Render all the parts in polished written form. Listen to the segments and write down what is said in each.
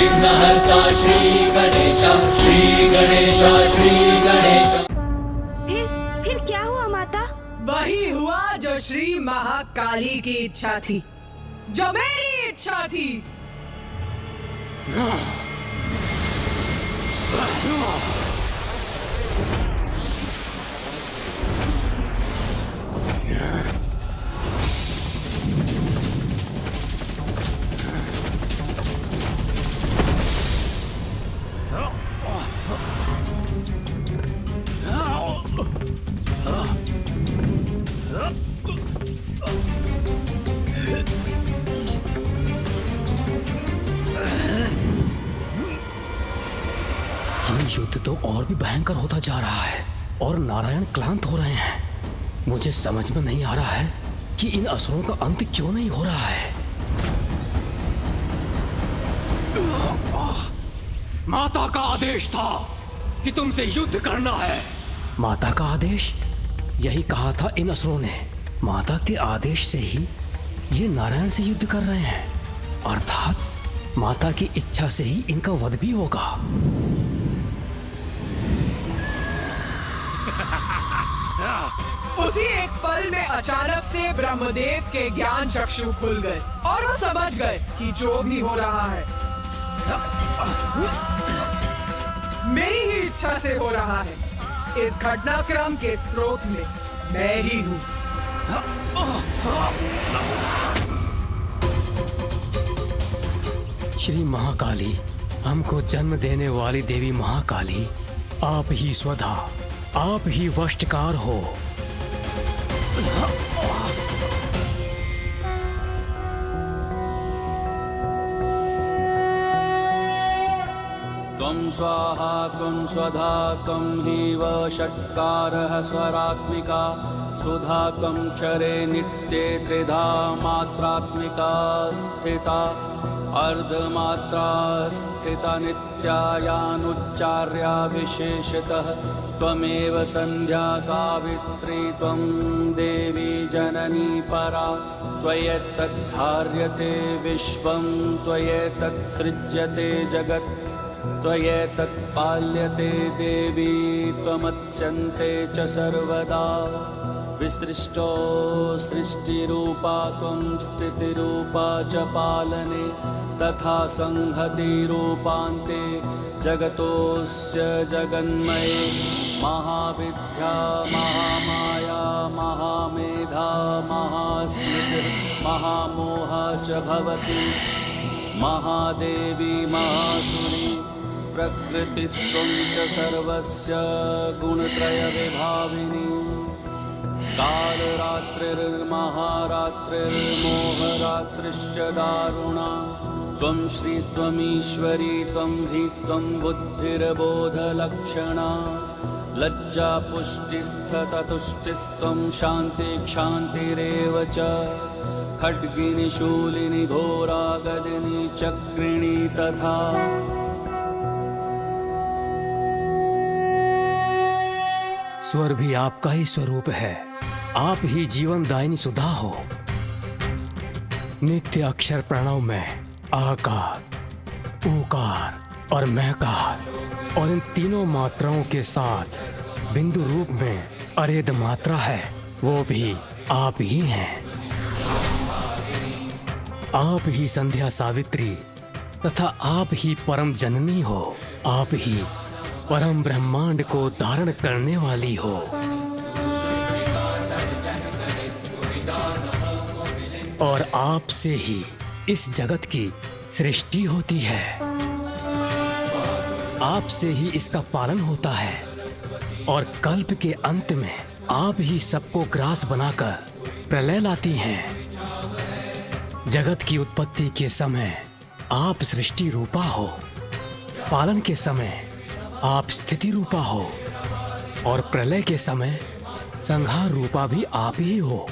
विघ्नहर्ता श्री गणेश, श्री गणेश, श्री गणेश। फिर क्या हुआ माता? वही हुआ जो श्री महाकाली की इच्छा थी, जो मेरी इच्छा थी। युद्ध तो और भी भयंकर होता जा रहा है और नारायण क्लांत हो रहे हैं। मुझे समझ में नहीं आ रहा है कि इन असुरों का अंत क्यों नहीं हो रहा है। माता का आदेश था कि तुमसे युद्ध करना है। माता का आदेश? यही कहा था इन असुरों ने। माता के आदेश से ही ये नारायण से युद्ध कर रहे हैं, अर्थात माता की इच्छा से ही इनका वध भी होगा। उसी एक पल में अचानक से ब्रह्मदेव के ज्ञान चक्षु खुल गए और वो समझ गए कि जो भी हो रहा है मेरी ही इच्छा से हो रहा है। इस घटनाक्रम के स्रोत में मैं ही हूँ। श्री महाकाली, हमको जन्म देने वाली देवी महाकाली, आप ही स्वधा, आप ही वशकार हो। त्वं स्वाहा त्वं स्वधा त्वं हि वषट्कारः स्वरात्मिका, सुधा त्वं क्षरे नित्ये त्रिधा मात्रात्मिका स्थिता, अर्धमात्रा स्थिता नित्यायानुच्चार्या विशेषतः त्वमेव संध्या सावित्री त्वं देवी जननी परा, त्वयैतद्धार्यते विश्वं त्वयैतत्सृज्यते जगत्, त्वयैतत्पाल्यते देवी त्वमत्स्यन्ते च सर्वदा, विसृष्टो सृष्टिरूपा त्वं स्थितिरूपा च पालने, तथा संहतिरूपान्ते जगतोऽस्य जगन्मये, महाविद्या महामाया महामेधा महास्मृतिर् महामोहा च भवति, महादेवी महासुरी प्रकृतिस्त्वं च सर्वस्य गुणत्रयविभाविनी, कालरात्रिर्महारात्रिर्मोहरात्रिश्च दारुणा, त्वं श्रीस्त्वमीश्वरी त्वं ह्रीस्त्वं बुद्धिर्बोधलक्षणा, लज्जा पुष्टिस्तथा तुष्टिस्त्वं शान्तिक्षान्तिरेव च, खड्गिनी शूलिनी घोरा गदिनी चक्रिणी तथा। स्वर भी आपका ही स्वरूप है, आप ही जीवनदायिनी सुधा हो। नित्य अक्षर प्रणव में आकार, ऊकार और महकार, और इन तीनों मात्राओं के साथ बिंदु रूप में अरेद मात्रा है, वो भी आप ही हैं। आप ही संध्या सावित्री तथा आप ही परम जननी हो। आप ही परम ब्रह्मांड को धारण करने वाली हो। और आपसे ही इस जगत की सृष्टि होती है, आपसे ही इसका पालन होता है, और कल्प के अंत में आप ही सबको ग्रास बनाकर प्रलय लाती हैं। जगत की उत्पत्ति के समय आप सृष्टि रूपा हो, पालन के समय आप स्थिति रूपा हो, और प्रलय के समय संहार रूपा भी आप ही हो।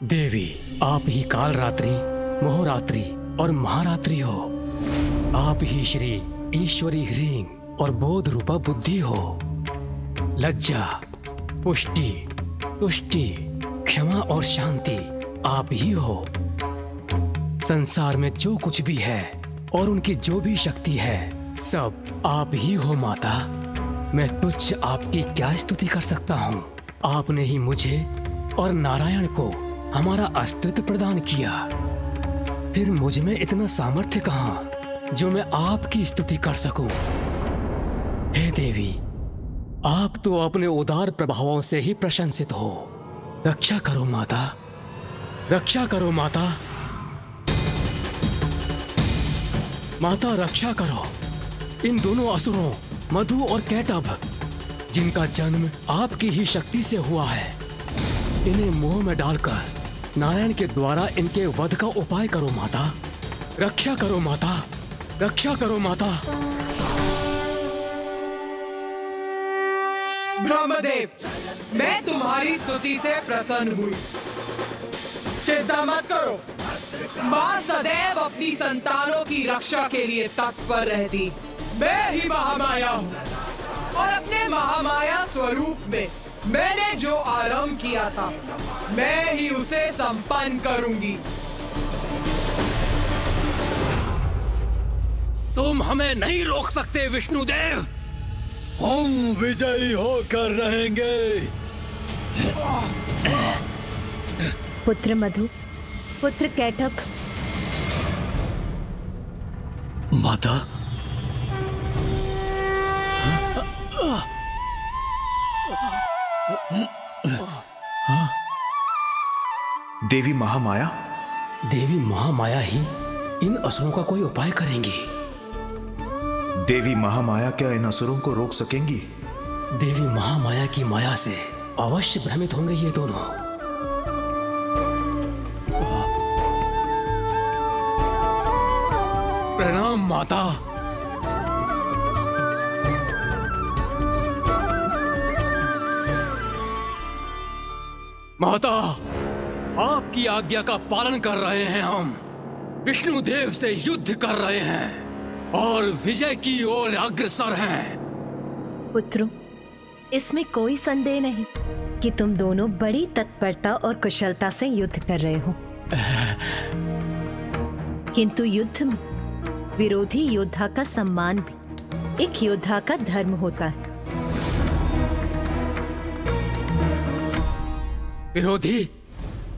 देवी, आप ही काल रात्रि, मोहरात्रि और महारात्रि हो। आप ही श्री ईश्वरी ह्रीं और बोध रूपा बुद्धि हो। लज्जा, पुष्टि, तुष्टि, क्षमा और शांति आप ही हो। संसार में जो कुछ भी है और उनकी जो भी शक्ति है, सब आप ही हो माता। मैं तुच्छ आपकी क्या स्तुति कर सकता हूँ। आपने ही मुझे और नारायण को हमारा अस्तित्व प्रदान किया। फिर मुझ में इतना सामर्थ्य कहाँ जो मैं आपकी स्तुति कर सकूं। हे देवी, आप तो अपने उदार प्रभावों से ही प्रशंसित हो। रक्षा करो माता, रक्षा करो माता। माता रक्षा करो इन दोनों असुरों मधु और कैटभ, जिनका जन्म आपकी ही शक्ति से हुआ है। इन्हें मोह में डालकर नारायण के द्वारा इनके वध का उपाय करो माता। रक्षा करो माता, रक्षा करो माता। ब्रह्मदेव, मैं तुम्हारी स्तुति से प्रसन्न हुई। चिंता मत करो, माँ सदैव अपनी संतानों की रक्षा के लिए तत्पर रहती। मैं ही महामाया हूँ और अपने महामाया स्वरूप में मैंने जो आरंभ किया था, मैं ही उसे संपन्न करूंगी। तुम हमें नहीं रोक सकते विष्णुदेव। हम विजयी होकर रहेंगे। पुत्र मधु, पुत्र कैटभ। माता, देवी महामाया। देवी महामाया ही इन असुरों का कोई उपाय करेंगी। देवी महामाया क्या इन असुरों को रोक सकेंगी? देवी महामाया की माया से अवश्य भ्रमित होंगे ये दोनों। प्रणाम माता। माता, आपकी आज्ञा का पालन कर रहे हैं हम। विष्णुदेव से युद्ध कर रहे हैं और विजय की ओर अग्रसर हैं। पुत्रों, इसमें कोई संदेह नहीं कि तुम दोनों बड़ी तत्परता और कुशलता से युद्ध कर रहे हो। किंतु युद्ध में विरोधी योद्धा का सम्मान भी एक योद्धा का धर्म होता है। विरोधी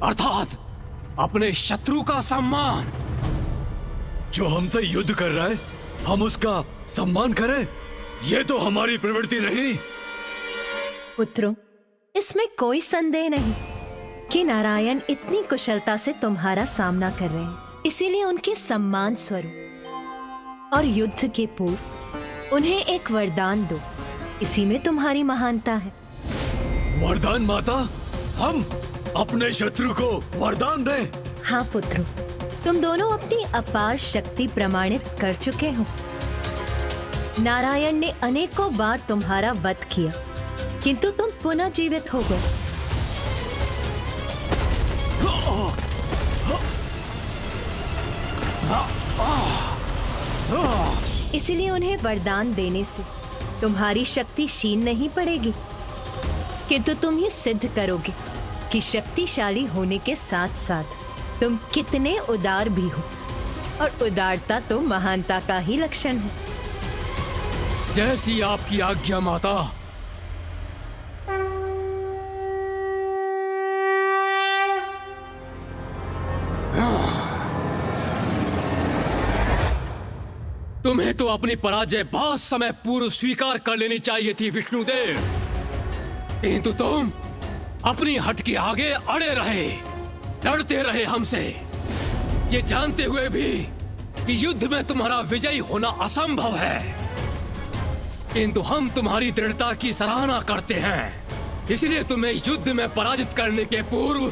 अर्थात अपने शत्रु का सम्मान। जो हमसे युद्ध कर रहा है, हम उसका सम्मान करें, ये तो हमारी प्रवृत्ति नहीं। पुत्रों, इसमें कोई संदेह नहीं कि नारायण इतनी कुशलता से तुम्हारा सामना कर रहे हैं, इसीलिए उनके सम्मान स्वरूप और युद्ध के पूर्व उन्हें एक वरदान दो। इसी में तुम्हारी महानता है। वरदान माता? हम अपने शत्रु को वरदान दें? हाँ पुत्रों, तुम दोनों अपनी अपार शक्ति प्रमाणित कर चुके हो। नारायण ने अनेकों बार तुम्हारा वध किया, किंतु तुम पुनः जीवित हो गए। इसलिए उन्हें वरदान देने से तुम्हारी शक्ति क्षीण नहीं पड़ेगी, किंतु तुम ये सिद्ध करोगे कि शक्तिशाली होने के साथ साथ तुम कितने उदार भी हो, और उदारता तो महानता का ही लक्षण है। जैसी आपकी आज्ञा माता। तुम्हें तो अपनी पराजय बहुत समय पूर्व स्वीकार कर लेनी चाहिए थी विष्णुदेव, किंतु तुम अपनी हट के आगे अड़े रहे, लड़ते रहे हमसे, ये जानते हुए भी कि युद्ध में तुम्हारा विजयी होना असंभव है। किंतु हम तुम्हारी दृढ़ता की सराहना करते हैं, इसलिए तुम्हें युद्ध में पराजित करने के पूर्व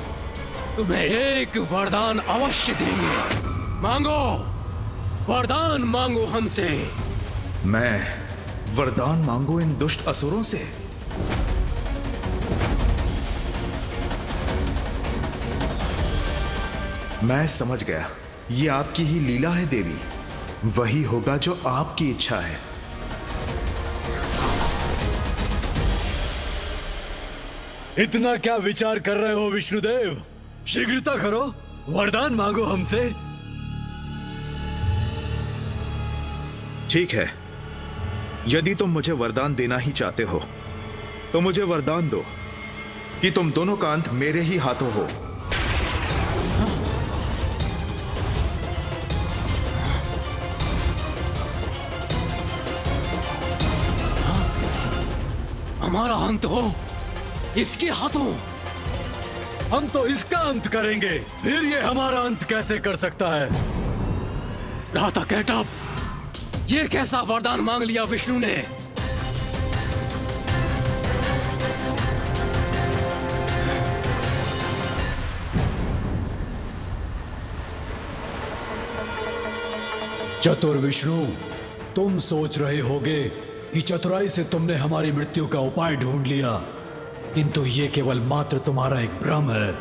तुम्हें एक वरदान अवश्य देंगे। मांगो, वरदान मांगो हमसे। मैं वरदान मांगू इन दुष्ट असुरों से? मैं समझ गया, ये आपकी ही लीला है देवी। वही होगा जो आपकी इच्छा है। इतना क्या विचार कर रहे हो विष्णुदेव? शीघ्रता करो, वरदान मांगो हमसे। ठीक है, यदि तुम मुझे वरदान देना ही चाहते हो तो मुझे वरदान दो कि तुम दोनों का अंत मेरे ही हाथों हो। हमारा अंत हो इसके हाथों? हम तो इसका अंत करेंगे, फिर ये हमारा अंत कैसे कर सकता है? भ्राता कैटअप, ये कैसा वरदान मांग लिया विष्णु ने? चतुर विष्णु, तुम सोच रहे होगे कि चतुराई से तुमने हमारी मृत्यु का उपाय ढूंढ लिया, किंतु ये केवल मात्र तुम्हारा एक भ्रम है।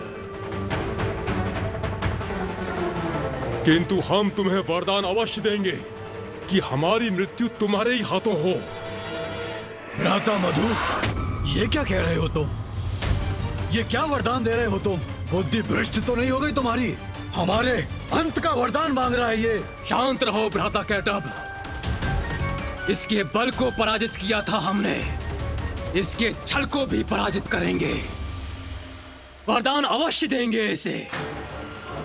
किंतु हम तुम्हें वरदान अवश्य देंगे कि हमारी मृत्यु तुम्हारे ही हाथों हो। भ्राता मधु, ये क्या कह रहे हो तुम? ये क्या वरदान दे रहे हो तुम? बुद्धि भ्रष्ट तो नहीं हो गई तुम्हारी? हमारे अंत का वरदान मांग रहा है ये। शांत रहो भ्राता कैटअप, इसके बल को पराजित किया था हमने, इसके छल को भी पराजित करेंगे। वरदान अवश्य देंगे इसे,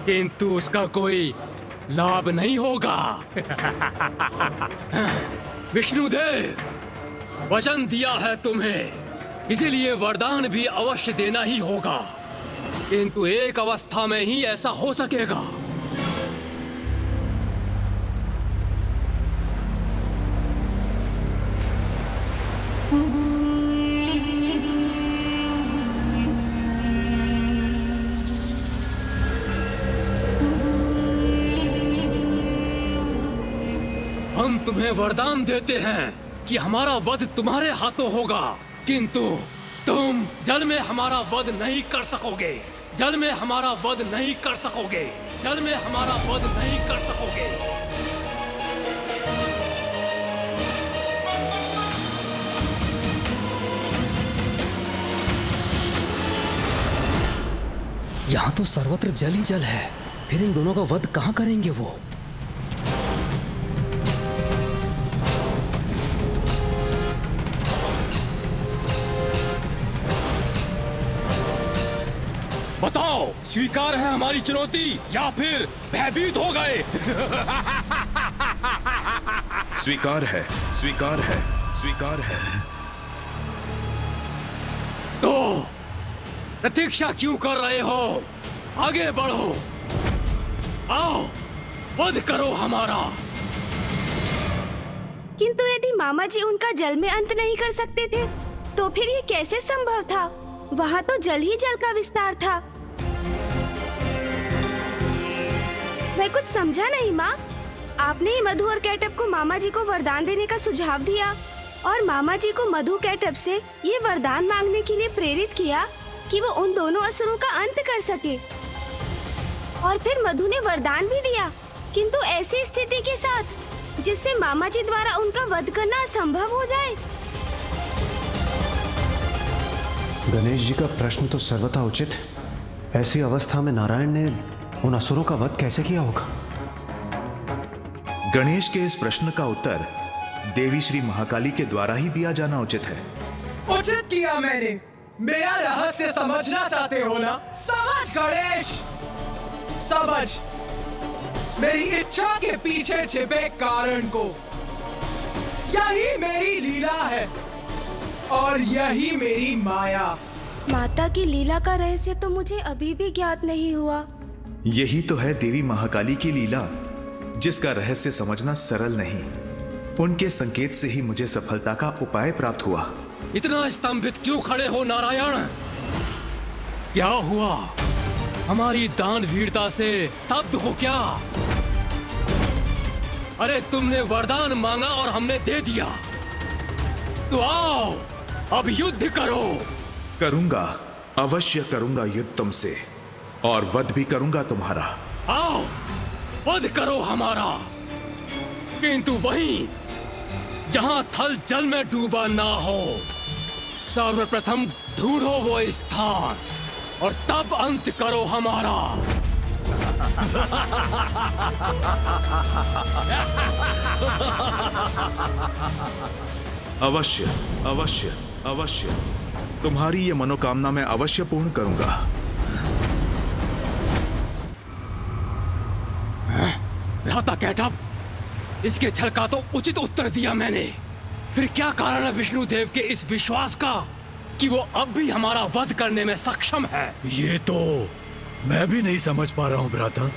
किंतु उसका कोई लाभ नहीं होगा। विष्णुदेव, वचन दिया है तुम्हें, इसीलिए वरदान भी अवश्य देना ही होगा, किंतु एक अवस्था में ही ऐसा हो सकेगा। हम तुम्हें वरदान देते हैं कि हमारा वध तुम्हारे हाथों होगा, किंतु तुम जल में हमारा वध नहीं कर सकोगे। जल में हमारा वध नहीं कर सकोगे। जल में हमारा वध नहीं कर सकोगे। यहाँ तो सर्वत्र जल ही जल है, फिर इन दोनों का वध कहाँ करेंगे वो? बताओ, स्वीकार है हमारी चुनौती या फिर भयभीत हो गए? स्वीकार है, स्वीकार है, स्वीकार है। तो प्रतीक्षा क्यों कर रहे हो? आगे बढ़ो, आओ वध करो हमारा। किंतु यदि मामा जी उनका जल में अंत नहीं कर सकते थे, तो फिर ये कैसे संभव था? वहाँ तो जल ही जल का विस्तार था। मैं कुछ समझा नहीं माँ। आपने ही मधु और कैटअप को मामा जी को वरदान देने का सुझाव दिया और मामा जी को मधु कैटअप से ये वरदान मांगने के लिए प्रेरित किया कि वो उन दोनों असुरों का अंत कर सके। और फिर मधु ने वरदान भी दिया, किंतु ऐसी स्थिति के साथ जिससे मामा जी द्वारा उनका वध करना असंभव हो जाए। गणेश जी का प्रश्न तो सर्वथा उचित। ऐसी अवस्था में नारायण ने उन असुरों का वध कैसे किया होगा? गणेश के इस प्रश्न का उत्तर देवी श्री महाकाली के द्वारा ही दिया जाना उचित है। उचित किया मैंने। मेरा रहस्य समझना चाहते हो ना? समझ गणेश, समझ मेरी इच्छा के पीछे छिपे कारण को। यही मेरी लीला है और यही मेरी माया। माता की लीला का रहस्य तो मुझे अभी भी ज्ञात नहीं हुआ। यही तो है देवी महाकाली की लीला, जिसका रहस्य समझना सरल नहीं। उनके संकेत से ही मुझे सफलता का उपाय प्राप्त हुआ। इतना स्तंभित क्यों खड़े हो नारायण? क्या हुआ? हमारी दान वीरता से स्तब्ध हो क्या? अरे तुमने वरदान मांगा और हमने दे दिया, तो आओ अब युद्ध करो। करूंगा, अवश्य करूंगा युद्ध तुमसे, और वध भी करूंगा तुम्हारा। आओ वध करो हमारा, किंतु वहीं जहां थल जल में डूबा ना हो। सर्वप्रथम ढूंढो वो स्थान और तब अंत करो हमारा। अवश्य अवश्य अवश्य, तुम्हारी ये मनोकामना मैं अवश्य पूर्ण करूंगा। भ्राता कैटअप, इसके छल का तो उचित उत्तर दिया मैंने। फिर क्या कारण है विष्णुदेव के इस विश्वास का कि वो अब भी हमारा वध करने में सक्षम है? ये तो मैं भी नहीं समझ पा रहा हूँ भ्राता।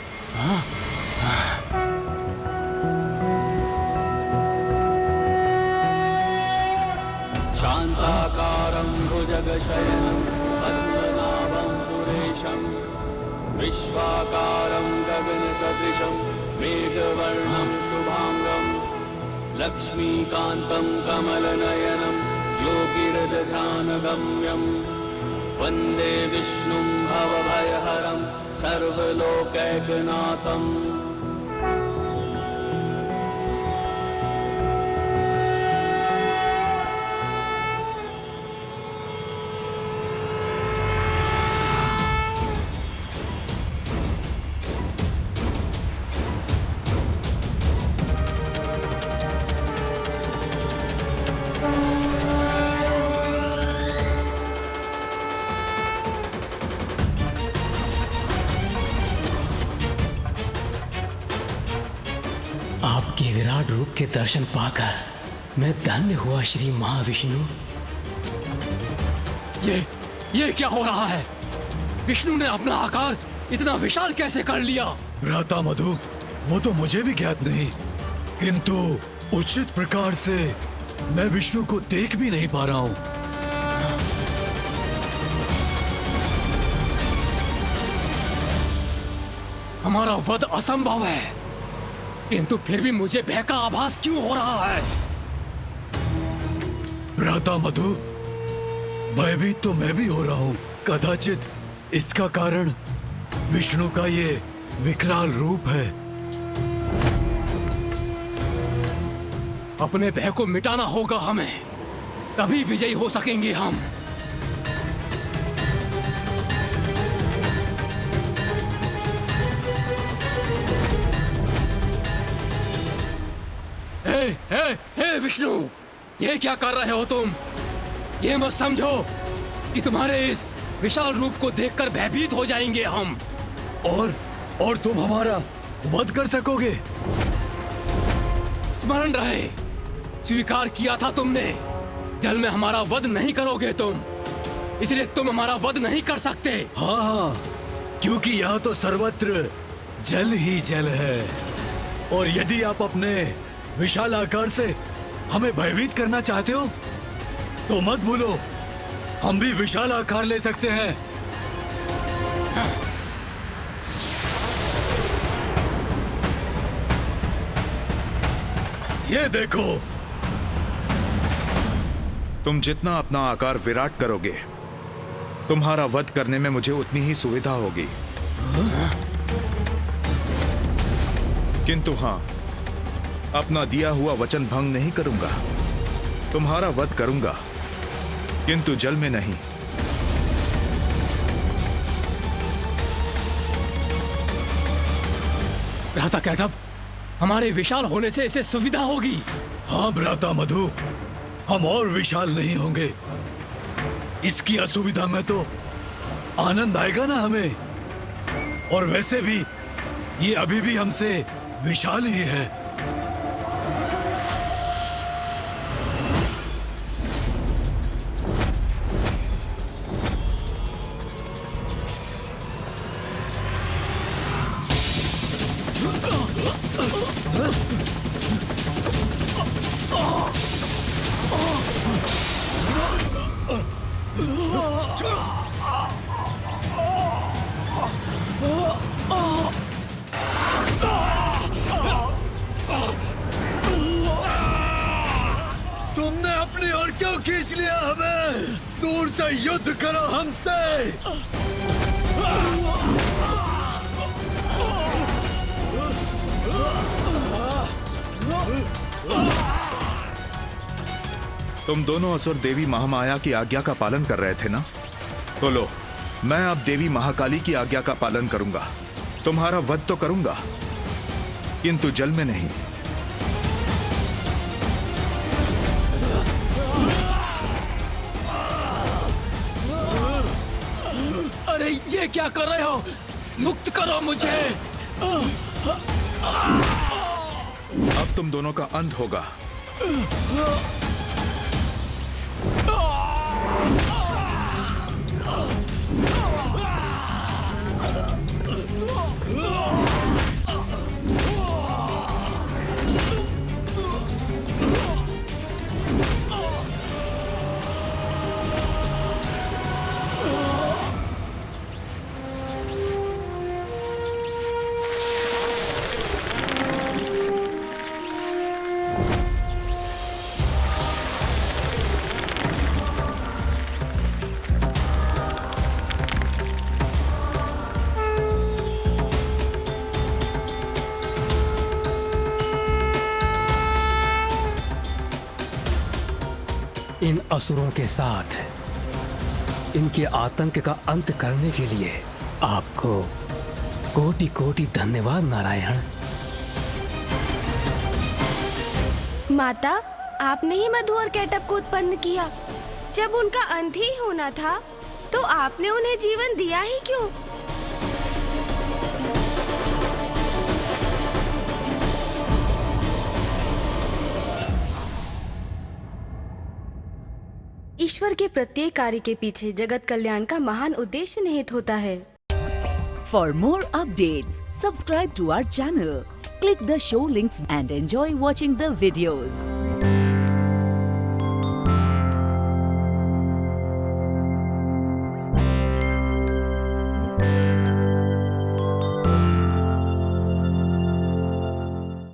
शांताकारं भुजगशयनं पद्मनाभं सुरेशं विश्वाकारं गगनसदृशं मेघवर्णं शुभांगं लक्ष्मीकान्तं कमलनयनं योगिरध्यानगम्यं वन्दे विष्णुं भवभयहरं सर्वलोकैकनाथम्। आपके विराट रूप के दर्शन पाकर मैं धन्य हुआ श्री महाविष्णु। ये क्या हो रहा है? विष्णु ने अपना आकार इतना विशाल कैसे कर लिया? भ्राता मधु, वो तो मुझे भी ज्ञात नहीं, किंतु उचित प्रकार से मैं विष्णु को देख भी नहीं पा रहा हूँ। हमारा वध असंभव है, किंतु फिर भी मुझे भय का आभास क्यों हो रहा है? भ्राता मधु, भयभीत तो मैं भी हो रहा हूँ। कदाचित इसका कारण विष्णु का ये विकराल रूप है। अपने भय को मिटाना होगा हमें, तभी विजयी हो सकेंगे हम। हे विष्णु, ये क्या कर रहे हो तुम? ये मत समझो कि तुम्हारे इस विशाल रूप को देखकर भयभीत हो जाएंगे हम। और तुम हमारा वध कर सकोगे? स्मरण रहे, स्वीकार किया था तुमने, जल में हमारा वध नहीं करोगे तुम, इसलिए तुम हमारा वध नहीं कर सकते। हाँ, क्योंकि यहाँ तो सर्वत्र जल ही जल है, और यदि आप अपने विशाल आकार से हमें भयभीत करना चाहते हो तो मत भूलो, हम भी विशाल आकार ले सकते हैं। ये देखो, तुम जितना अपना आकार विराट करोगे, तुम्हारा वध करने में मुझे उतनी ही सुविधा होगी। किंतु हाँ, अपना दिया हुआ वचन भंग नहीं करूंगा। तुम्हारा वध करूंगा, किंतु जल में नहीं। भ्राता कैटअप, हमारे विशाल होने से इसे सुविधा होगी। हाँ भ्राता मधु, हम और विशाल नहीं होंगे। इसकी असुविधा में तो आनंद आएगा ना हमें। और वैसे भी ये अभी भी हमसे विशाल ही है। तुमने अपनी ओर क्यों खींच लिया हमें? दूर से युद्ध करो हमसे। तुम दोनों असुर देवी महामाया की आज्ञा का पालन कर रहे थे ना? तो लो, मैं अब देवी महाकाली की आज्ञा का पालन करूंगा। तुम्हारा वध तो करूंगा, किंतु जल में नहीं। अरे ये क्या कर रहे हो? मुक्त करो मुझे। अब तुम दोनों का अंत होगा। इन असुरों के साथ इनके आतंक का अंत करने के लिए आपको कोटि कोटि धन्यवाद नारायण। माता, आपने ही मधु और कैटअप को उत्पन्न किया। जब उनका अंत ही होना था तो आपने उन्हें जीवन दिया ही क्यों? ईश्वर के प्रत्येक कार्य के पीछे जगत कल्याण का महान उद्देश्य निहित होता है। For more updates, subscribe to our channel, click the show links and enjoy watching the videos.